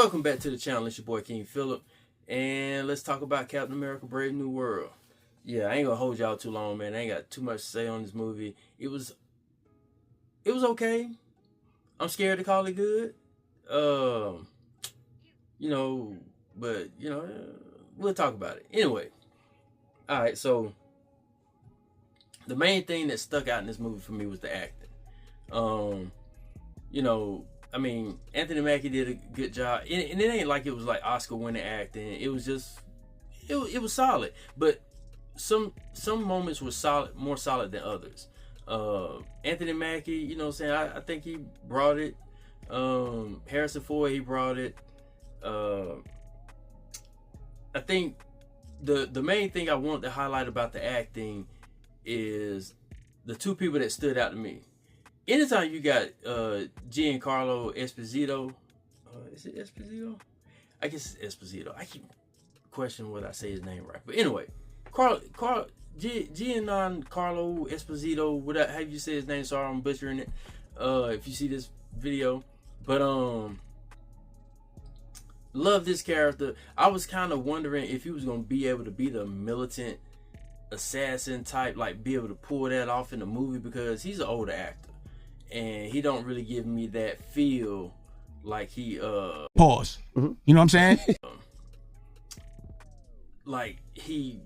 Welcome back to the channel. It's your boy King Philip, and let's talk about Captain America: Brave New World. Yeah, I ain't gonna hold y'all too long, man. I ain't got too much to say on this movie. It was okay. I'm scared to call it good. But we'll talk about it anyway. All right, so the main thing that stuck out in this movie for me was the acting. Anthony Mackie did a good job, and it ain't like it was like Oscar-winning acting. It was just, it was solid, but some moments were more solid than others. Anthony Mackie, I think he brought it. Harrison Ford, he brought it. I think the main thing I want to highlight about the acting is the two people that stood out to me. Anytime you got Giancarlo Esposito, is it Esposito? I guess it's Esposito. I keep questioning whether I say his name right. But anyway, Giancarlo Esposito, whatever, how you say his name, sorry I'm butchering it, if you see this video. But love this character. I was kind of wondering if he was going to be able to be the militant assassin type, like be able to pull that off in the movie, because he's an older actor. And he don't really give me that feel like he pause. Mm-hmm. You know what I'm saying? Like he,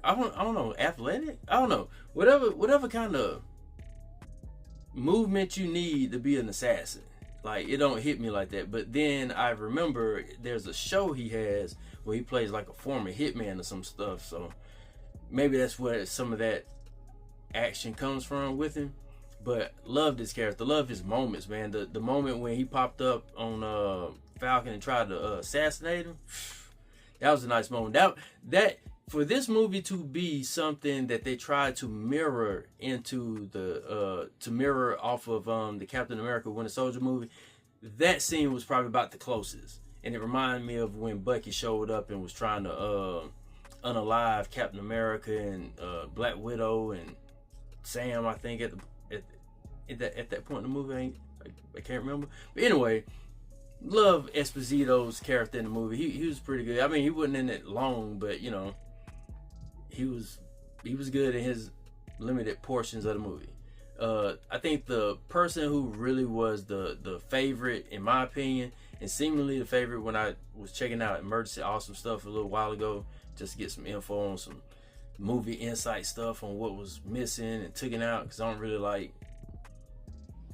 I don't know, athletic. I don't know, whatever kind of movement you need to be an assassin. Like, it don't hit me like that. But then I remember there's a show he has where he plays like a former hitman or some stuff. So maybe that's where some of that action comes from with him. But love this character, love his moments, man. The moment when he popped up on Falcon and tried to assassinate him, that was a nice moment. That for this movie to be something that they tried to mirror into to mirror off of the Captain America Winter Soldier movie, that scene was probably about the closest. And it reminded me of when Bucky showed up and was trying to unalive Captain America and Black Widow and Sam, I think, at that point in the movie. I can't remember. But anyway, love Esposito's character in the movie. He was pretty good. I mean, he wasn't in it long, but he was good in his limited portions of the movie. I think the person who really was the favorite, in my opinion, and seemingly the favorite when I was checking out Emergency Awesome Stuff a little while ago, just to get some info on some movie insight stuff on what was missing and taken out, because I don't really like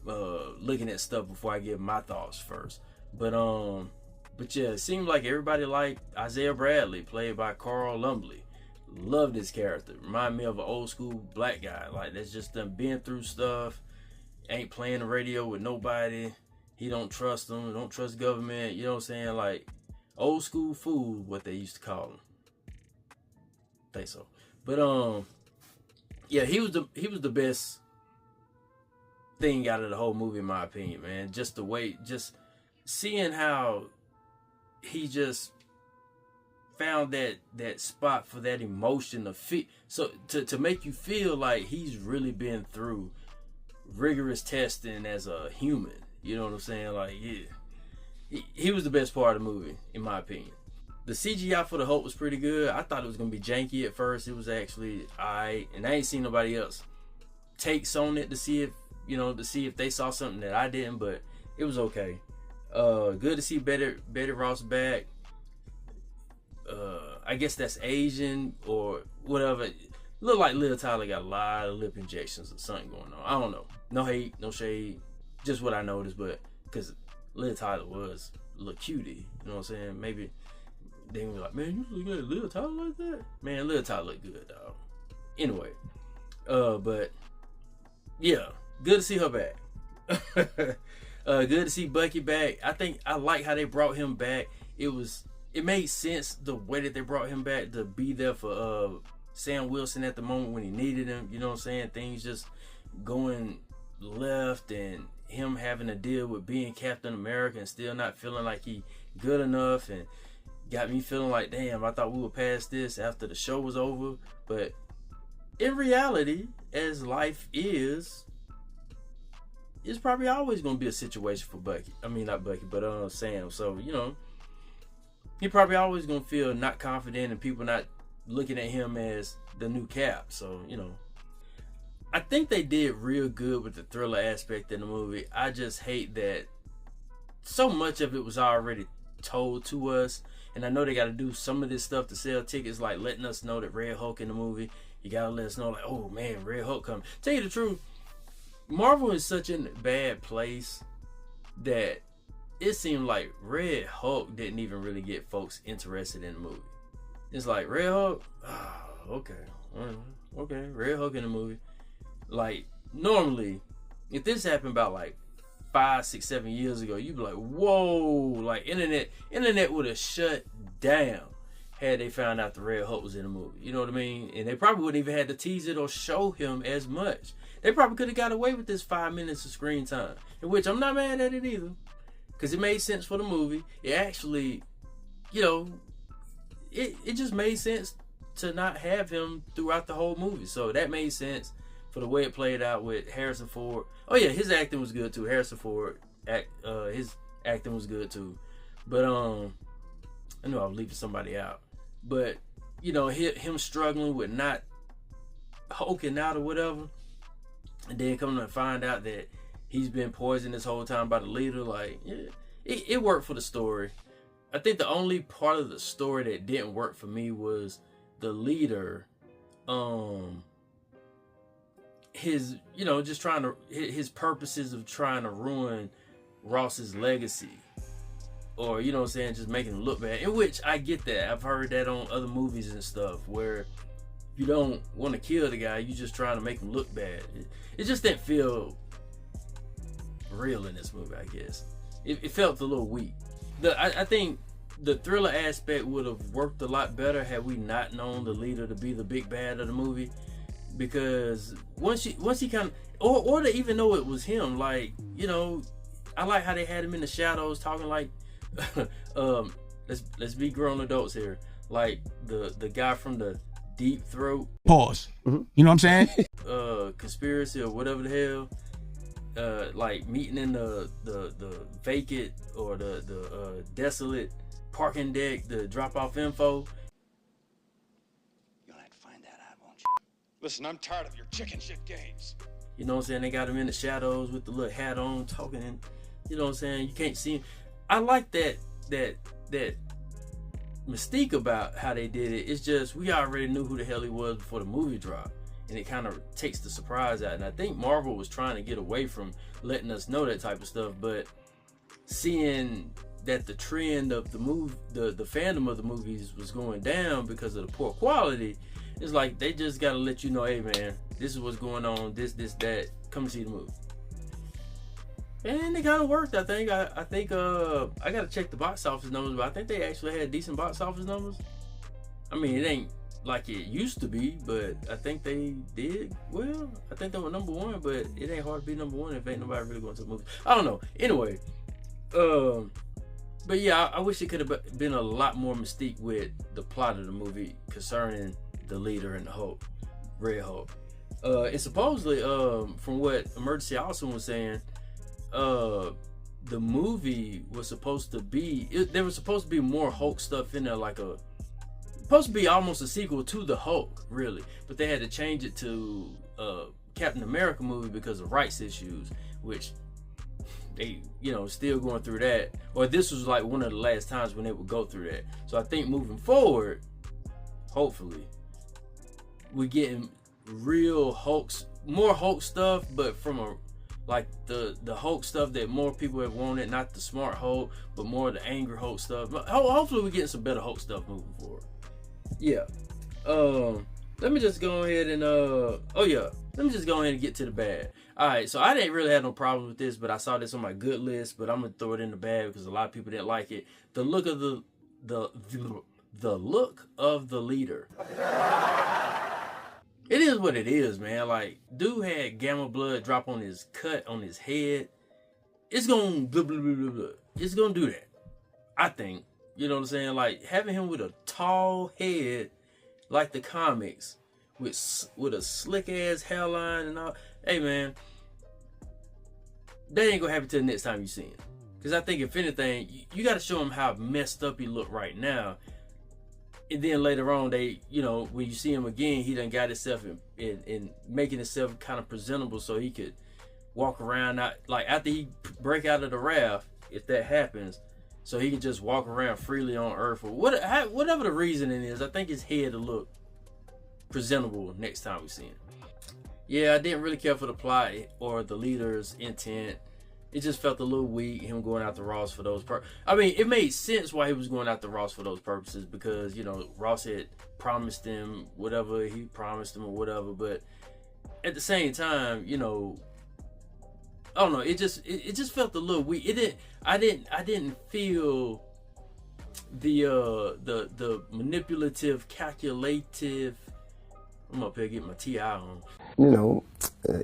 looking at stuff before I give my thoughts first. But yeah, it seemed like everybody liked Isaiah Bradley, played by Carl Lumbly. Love this character. Remind me of an old school black guy, like that's just done been through stuff, ain't playing the radio with nobody, he don't trust them, don't trust government, you know what I'm saying, like old school fool, what they used to call him. I think so. But yeah, he was the best thing out of the whole movie, in my opinion, man. Just the way, just seeing how he just found that spot for that emotion to fit, so to make you feel like he's really been through rigorous testing as a human. You know what I'm saying? Like, yeah, he was the best part of the movie, in my opinion. The CGI for the Hulk was pretty good. I thought it was gonna be janky at first. It was actually alright, and I ain't seen nobody else takes on it to see if they saw something that I didn't, but it was okay. Good to see Betty Ross back. I guess that's Asian or whatever. Look like Lil Tyler got a lot of lip injections or something going on. I don't know. No hate, no shade. Just what I noticed, but because Lil Tyler was a little cutie, you know what I'm saying? Maybe they were like, man, you looking at Lil Tyler like that? Man, Lil Tyler look good, dog. Anyway, but yeah, good to see her back. Good to see Bucky back. I think I like how they brought him back. It made sense the way that they brought him back, to be there for Sam Wilson at the moment when he needed him. You know what I'm saying? Things just going left, and him having to deal with being Captain America and still not feeling like he good enough, and got me feeling like, damn, I thought we were past this after the show was over. But in reality, as life is, it's probably always gonna be a situation for Bucky. I mean, not Bucky, but Sam. So he probably always gonna feel not confident and people not looking at him as the new Cap. So I think they did real good with the thriller aspect in the movie. I just hate that so much of it was already told to us, and I know they got to do some of this stuff to sell tickets, like letting us know that Red Hulk in the movie. You gotta let us know, like, oh man, Red Hulk coming. Tell you the truth, Marvel is such a bad place that it seemed like Red Hulk didn't even really get folks interested in the movie. It's like, Red Hulk, okay, Red Hulk in the movie. Like, normally, if this happened about like 5, 6, 7 years ago, you'd be like, whoa, like internet would have shut down had they found out the Red Hulk was in the movie. You know what I mean? And they probably wouldn't even had to tease it or show him as much. They probably could have got away with this 5 minutes of screen time, in which I'm not mad at it either, because it made sense for the movie. It actually, it just made sense to not have him throughout the whole movie. So that made sense for the way it played out with Harrison Ford. Oh yeah, his acting was good too. Harrison Ford, his acting was good too. But I knew I was leaving somebody out. But him struggling with not hulking out or whatever, and then coming to find out that he's been poisoned this whole time by the leader. Like, yeah, it worked for the story. I think the only part of the story that didn't work for me was the leader. His his purposes of trying to ruin Ross's legacy, or just making him look bad, in which I get that. I've heard that on other movies and stuff, where you don't want to kill the guy, you just trying to make him look bad. It just didn't feel real in this movie, I guess. It felt a little weak. I think the thriller aspect would have worked a lot better had we not known the leader to be the big bad of the movie. Because once he kind of, or to even know it was him, like, I like how they had him in the shadows talking like, let's be grown adults here, like the guy from the Deep Throat. Pause. Mm-hmm. You know what I'm saying? Conspiracy or whatever the hell. Like meeting in the vacant or the desolate parking deck to drop off info. Listen, I'm tired of your chicken shit games. You know what I'm saying? They got him in the shadows with the little hat on, talking, and you know what I'm saying? You can't see him. I like that mystique about how they did it. It's just, we already knew who the hell he was before the movie dropped, and it kind of takes the surprise out. And I think Marvel was trying to get away from letting us know that type of stuff, but seeing that the trend of the movie, the fandom of the movies was going down because of the poor quality, it's like they just gotta let you know, hey man, this is what's going on, this, that, come see the movie. And it kind of worked, I think. I think I gotta check the box office numbers, but I think they actually had decent box office numbers. I mean, it ain't like it used to be, but I think they did well. I think they were number one, but it ain't hard to be number one if ain't nobody really going to the movie. I don't know. Anyway, but yeah, I wish it could have been a lot more mystique with the plot of the movie concerning the leader and the Hulk, Red Hulk. And supposedly, from what Emergency Awesome was saying, the movie was supposed to be, there was supposed to be more Hulk stuff in there, like supposed to be almost a sequel to the Hulk, really, but they had to change it to Captain America movie because of rights issues, which they, still going through that, or this was like one of the last times when they would go through that. So I think moving forward, hopefully, we're getting real Hulks, more Hulk stuff, but from like the Hulk stuff that more people have wanted, not the smart Hulk, but more of the angry Hulk stuff. Hopefully we're getting some better Hulk stuff moving forward. Yeah. Let me just go ahead and let me just go ahead and get to the bad. Alright, so I didn't really have no problem with this, but I saw this on my good list, but I'm gonna throw it in the bad because a lot of people didn't like it. The look of the look of the leader. It is what it is, man. Like, dude had gamma blood drop on his cut on his head. It's gonna blah, blah, blah, blah, blah. It's gonna do that, I think. You know what I'm saying? Like, having him with a tall head, like the comics, with a slick ass hairline and all. Hey, man, that ain't gonna happen till the next time you see him. Because I think if anything, you got to show him how messed up he look right now. And then later on, when you see him again, he done got himself in making himself kind of presentable so he could walk around, after he break out of the raft, if that happens, so he can just walk around freely on Earth or whatever the reasoning is. I think his head will look presentable next time we see him. Yeah, I didn't really care for the plot or the leader's intent. It just felt a little weak, him going after Ross for those purposes. I mean, it made sense why he was going after Ross for those purposes because, Ross had promised him whatever he promised him or whatever. But at the same time, I don't know. It just felt a little weak. I didn't feel the manipulative, calculative. I'm up here getting my TI on.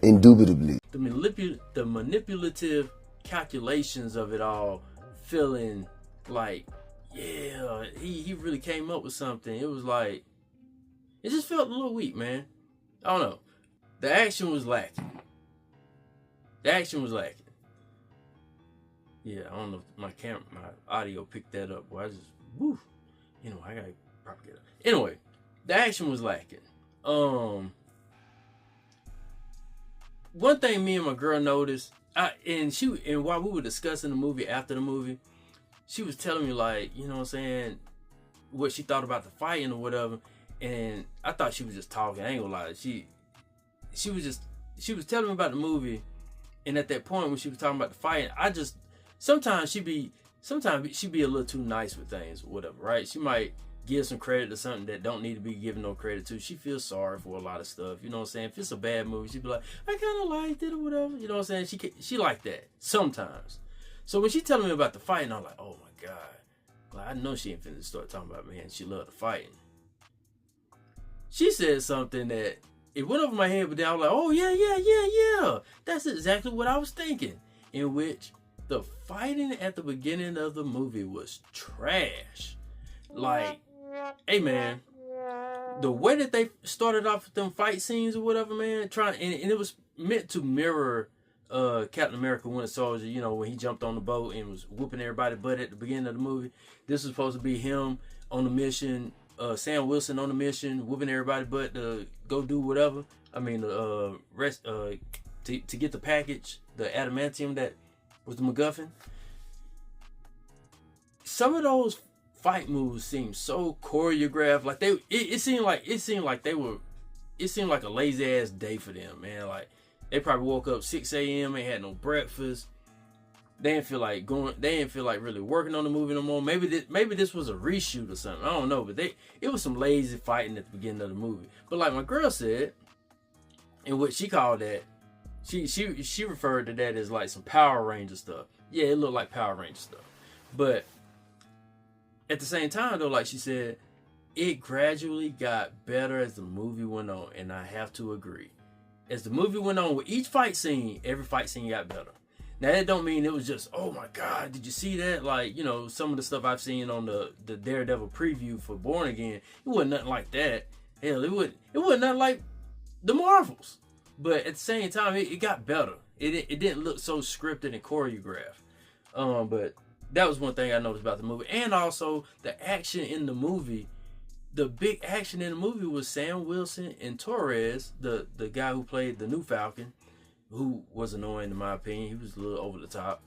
Indubitably. The manipulative calculations of it all, feeling like, yeah, he really came up with something. It was like, it just felt a little weak, man. I don't know. The action was lacking. Yeah, I don't know if my audio picked that up. Well, I just, I gotta propagate it. Anyway, the action was lacking. One thing me and my girl noticed, and while we were discussing the movie after the movie, she was telling me what she thought about the fighting or whatever, and I thought she was just talking. I ain't gonna lie, she was telling me about the movie, and at that point when she was talking about the fighting, sometimes she be a little too nice with things or whatever, right? She might give some credit to something that don't need to be given no credit to. She feels sorry for a lot of stuff. You know what I'm saying? If it's a bad movie, she'd be like, I kind of liked it or whatever. You know what I'm saying? She like that sometimes. So when she telling me about the fighting, I'm like, oh my God. Like, I know she ain't finna start talking about, man, she loved the fighting. She said something that it went over my head, but then I was like, oh yeah. That's exactly what I was thinking. In which the fighting at the beginning of the movie was trash. Like, hey man, the way that they started off with them fight scenes or whatever, man, and it was meant to mirror Captain America Winter Soldier, when he jumped on the boat and was whooping everybody's butt at the beginning of the movie. This was supposed to be him on the mission, Sam Wilson on the mission, whooping everybody's butt to go do whatever. I mean, to get the package, the adamantium that was the MacGuffin. Some of those fight moves seemed so choreographed. Like it seemed like a lazy ass day for them, man. Like they probably woke up 6 a.m. ain't had no breakfast. They didn't feel like really working on the movie no more. Maybe this was a reshoot or something. I don't know, but it was some lazy fighting at the beginning of the movie. But like my girl said, and what she called that, she referred to that as like some Power Ranger stuff. Yeah, it looked like Power Ranger stuff, but at the same time, though, like she said, it gradually got better as the movie went on, and I have to agree. As the movie went on, with each fight scene, every fight scene got better. Now, that don't mean it was just, oh my God, did you see that? Like, some of the stuff I've seen on the Daredevil preview for Born Again, it wasn't nothing like that. Hell, it wasn't nothing like the Marvels. But at the same time, it got better. It didn't look so scripted and choreographed. But that was one thing I noticed about the movie. And also, the action in the movie, the big action in the movie was Sam Wilson and Torres, the guy who played the new Falcon, who was annoying in my opinion. He was a little over the top.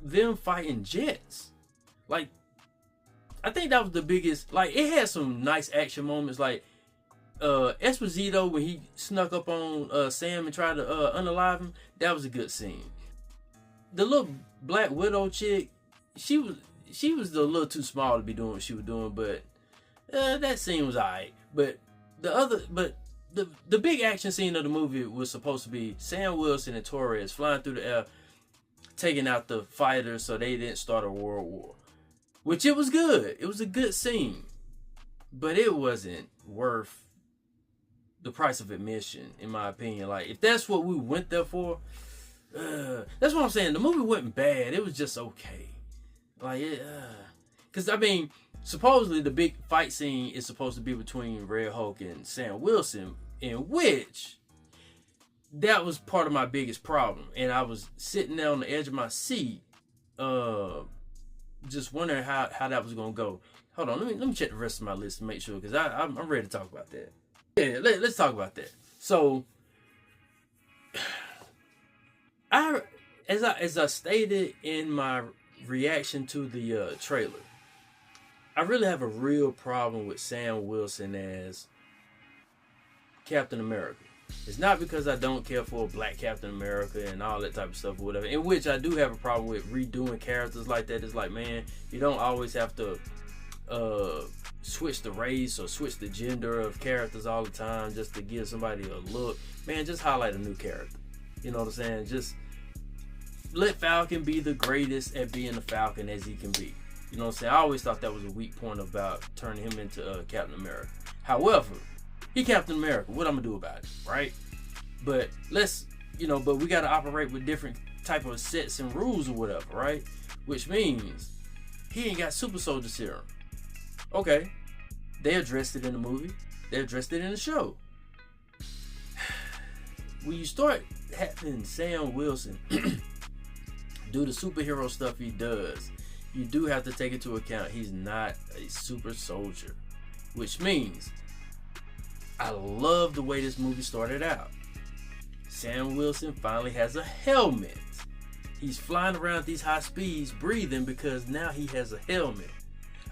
Them fighting jets. Like, I think that was the biggest. Like, it had some nice action moments. Like, Esposito, when he snuck up on Sam and tried to unalive him, that was a good scene. The little Black Widow chick, she was a little too small to be doing what she was doing, but that scene was alright. But the big action scene of the movie was supposed to be Sam Wilson and Torres flying through the air, taking out the fighters so they didn't start a world war. Which it was good. It was a good scene. But it wasn't worth the price of admission, in my opinion. Like, if that's what we went there for, that's what I'm saying. The movie wasn't bad. It was just okay. Like, because, I mean, supposedly the big fight scene is supposed to be between Red Hulk and Sam Wilson, in which that was part of my biggest problem. And I was sitting there on the edge of my seat, just wondering how that was gonna go. Hold on, let me check the rest of my list to make sure, because I'm ready to talk about that. Yeah, let's talk about that. So, as I stated in my reaction to the trailer, I really have a real problem with Sam Wilson as Captain America. It's not because I don't care for a black Captain America and all that type of stuff or whatever, in which I do have a problem with redoing characters like that. It's like, man, you don't always have to switch the race or switch the gender of characters all the time just to give somebody a look. Man, just highlight a new character. You know what I'm saying? Just let Falcon be the greatest at being the Falcon as he can be. You know what I'm saying? I always thought that was a weak point about turning him into Captain America. However, he Captain America. What I'm gonna do about it, right? But but we gotta operate with different type of sets and rules or whatever, right? Which means he ain't got super soldier serum. Okay, they addressed it in the movie. They addressed it in the show. When you start having Sam Wilson do the superhero stuff he does, you do have to take into account he's not a super soldier, which means I love the way this movie started out. Sam Wilson finally has a helmet. He's flying around at these high speeds breathing because now he has a helmet.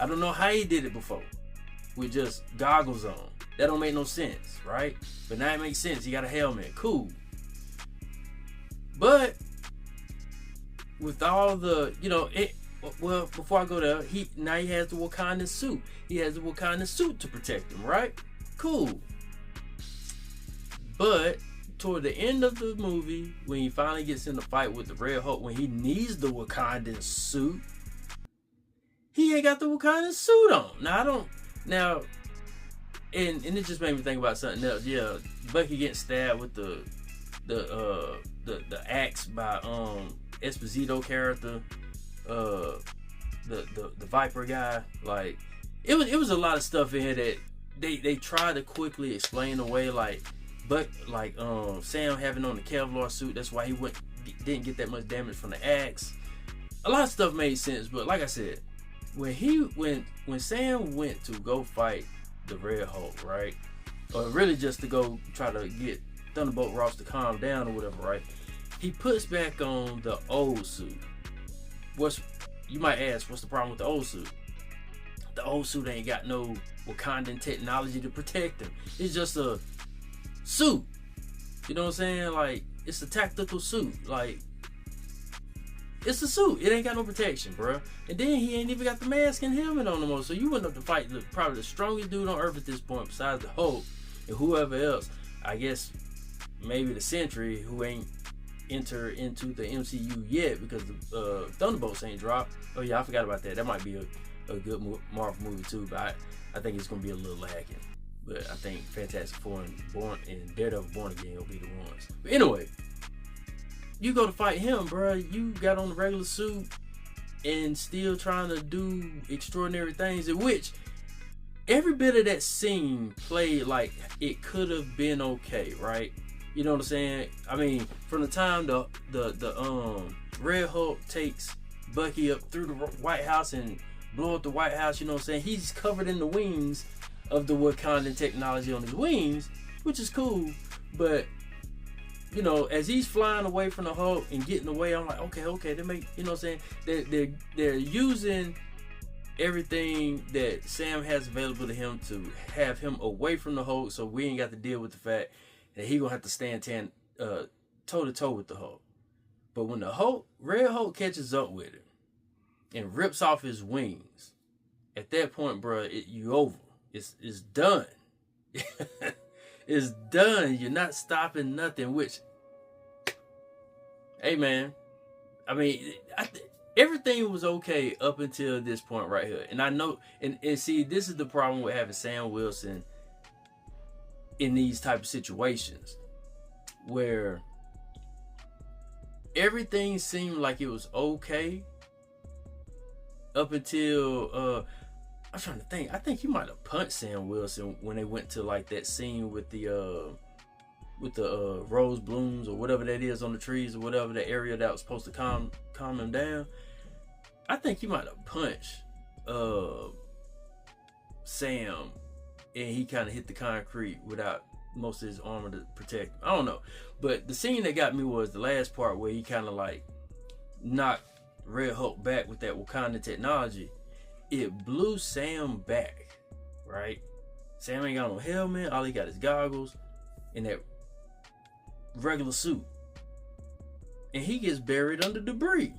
I don't know how he did it before with just goggles on. That don't make no sense, right? But now it makes sense. He got a helmet. Cool. But with all the, well, before I go there, he has the Wakandan suit. He has the Wakandan suit to protect him, right? Cool. But toward the end of the movie, when he finally gets in the fight with the Red Hulk, when he needs the Wakandan suit, he ain't got the Wakandan suit on. And it just made me think about something else. Yeah, Bucky getting stabbed with the axe by Esposito character, the Viper guy. Like it was a lot of stuff in here that they tried to quickly explain away, Sam having on the Kevlar suit, that's why he didn't get that much damage from the axe. A lot of stuff made sense, but like I said, when Sam went to go fight the Red Hulk, right? Or really just to go try to get Thunderbolt Ross to calm down or whatever, right? He puts back on the old suit. You might ask, what's the problem with the old suit? The old suit ain't got no Wakandan technology to protect him. It's just a suit. You know what I'm saying? Like, it's a tactical suit. Like, it's a suit. It ain't got no protection, bro. And then he ain't even got the mask and helmet on no more. So you went up to fight probably the strongest dude on Earth at this point, besides the Hulk and whoever else. I guess maybe the Sentry, who ain't enter into the MCU yet because the Thunderbolts ain't dropped. Oh yeah, I forgot about that. That might be a good Marvel movie too, but I think it's gonna be a little lacking. But I think Fantastic Four and Daredevil Born Again will be the ones. But anyway, you go to fight him, bro. You got on the regular suit and still trying to do extraordinary things, in which every bit of that scene played like it could have been okay, right? You know what I'm saying? I mean, from the time the Red Hulk takes Bucky up through the White House and blow up the White House, you know what I'm saying? He's covered in the wings of the Wakandan technology on his wings, which is cool. But as he's flying away from the Hulk and getting away, I'm like, okay, they make, you know what I'm saying? They're using everything that Sam has available to him to have him away from the Hulk, so we ain't got to deal with the fact that he gonna have to stand toe to toe with the Hulk. But when the Red Hulk catches up with him and rips off his wings, at that point, bro, you over. It's done. It's done. You're not stopping nothing. Which, hey man, I mean, everything was okay up until this point right here. And I know, and see, this is the problem with having Sam Wilson in these type of situations, where everything seemed like it was okay up until I'm trying to think. I think he might have punched Sam Wilson when they went to like that scene with the with the rose blooms or whatever that is on the trees or whatever the area that was supposed to calm him down. I think he might have punched Sam, and he kind of hit the concrete without most of his armor to protect him. I don't know, but the scene that got me was the last part where he kind of like knocked Red Hulk back with that Wakanda technology. It blew Sam back, right? Sam ain't got no helmet. All he got is goggles and that regular suit. And he gets buried under debris.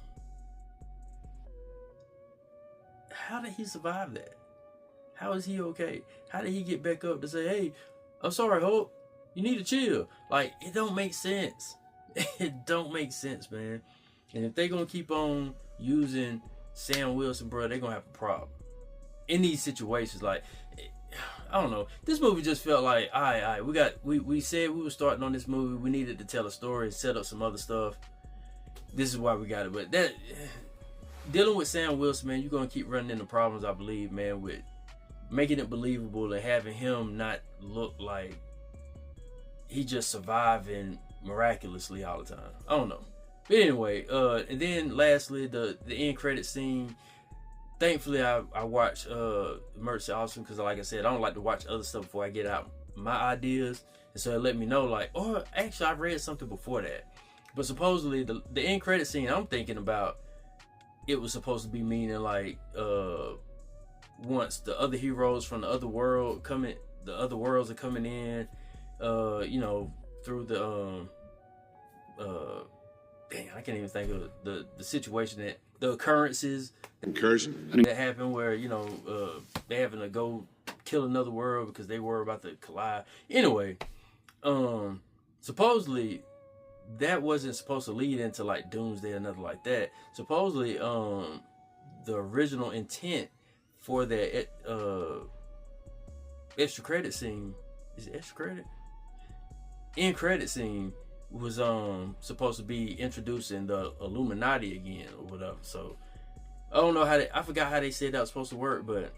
How did he survive that? How is he okay? How did he get back up to say, hey, I'm sorry, Hulk, you need to chill? Like, it don't make sense. It don't make sense, man. And if they're going to keep on using Sam Wilson, bro, they're going to have a problem. In these situations, like, I don't know. This movie just felt like, all right, we said we were starting on this movie. We needed to tell a story and set up some other stuff. This is why we got it. But that, dealing with Sam Wilson, man, you're going to keep running into problems, I believe, man, with making it believable and having him not look like he just surviving miraculously all the time. I don't know. But anyway, and then lastly, the end credit scene. Thankfully, I watched Mercy Awesome because, like I said, I don't like to watch other stuff before I get out my ideas. And so it let me know, like, or actually, I read something before that. But supposedly, the end credit scene I'm thinking about, it was supposed to be meaning like once the other heroes from the other world the other worlds are coming in, you know, through the dang, I can't even think of the situation that the occurrences that happen where, you know, they having to go kill another world because they were about to collide. Anyway, supposedly that wasn't supposed to lead into like Doomsday or nothing like that. Supposedly, the original intent for that extra credit scene, is it extra credit? End credit scene was supposed to be introducing the Illuminati again or whatever. So I don't know I forgot how they said that was supposed to work, but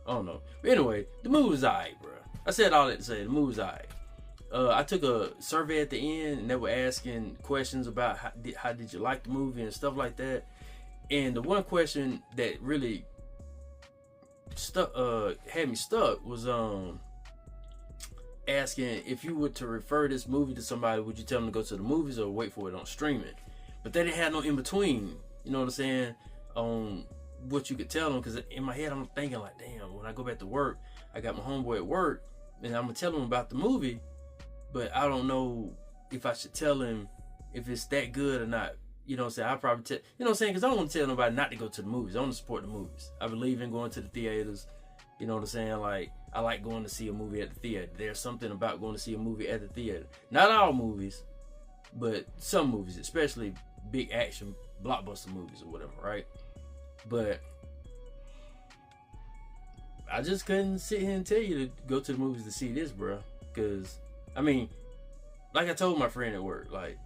I don't know. But anyway, the movie was alright, bro. I said all that to say the movie was alright. I took a survey at the end and they were asking questions about how did you like the movie and stuff like that. And the one question that really had me stuck was asking if you were to refer this movie to somebody, would you tell them to go to the movies or wait for it on streaming? But they didn't have no in between, you know what I'm saying, on what you could tell them. Because in my head I'm thinking like, damn, when I go back to work, I got my homeboy at work and I'm gonna tell him about the movie, but I don't know if I should tell him if it's that good or not. You know what I'm saying? I probably tell, you know what I'm saying, because I don't want to tell nobody not to go to the movies. I want to support the movies. I believe in going to the theaters. You know what I'm saying? Like, I like going to see a movie at the theater. There's something about going to see a movie at the theater. Not all movies, but some movies, especially big action blockbuster movies or whatever, right? But I just couldn't sit here and tell you to go to the movies to see this, bro. Because, I mean, like I told my friend at work, like,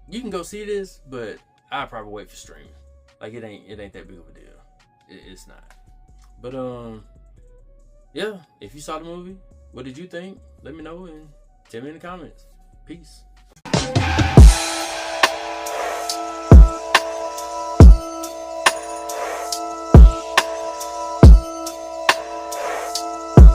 you can go see this, but I'll probably wait for streaming. Like, it ain't that big of a deal. It's not. But yeah, if you saw the movie, what did you think? Let me know and tell me in the comments. Peace.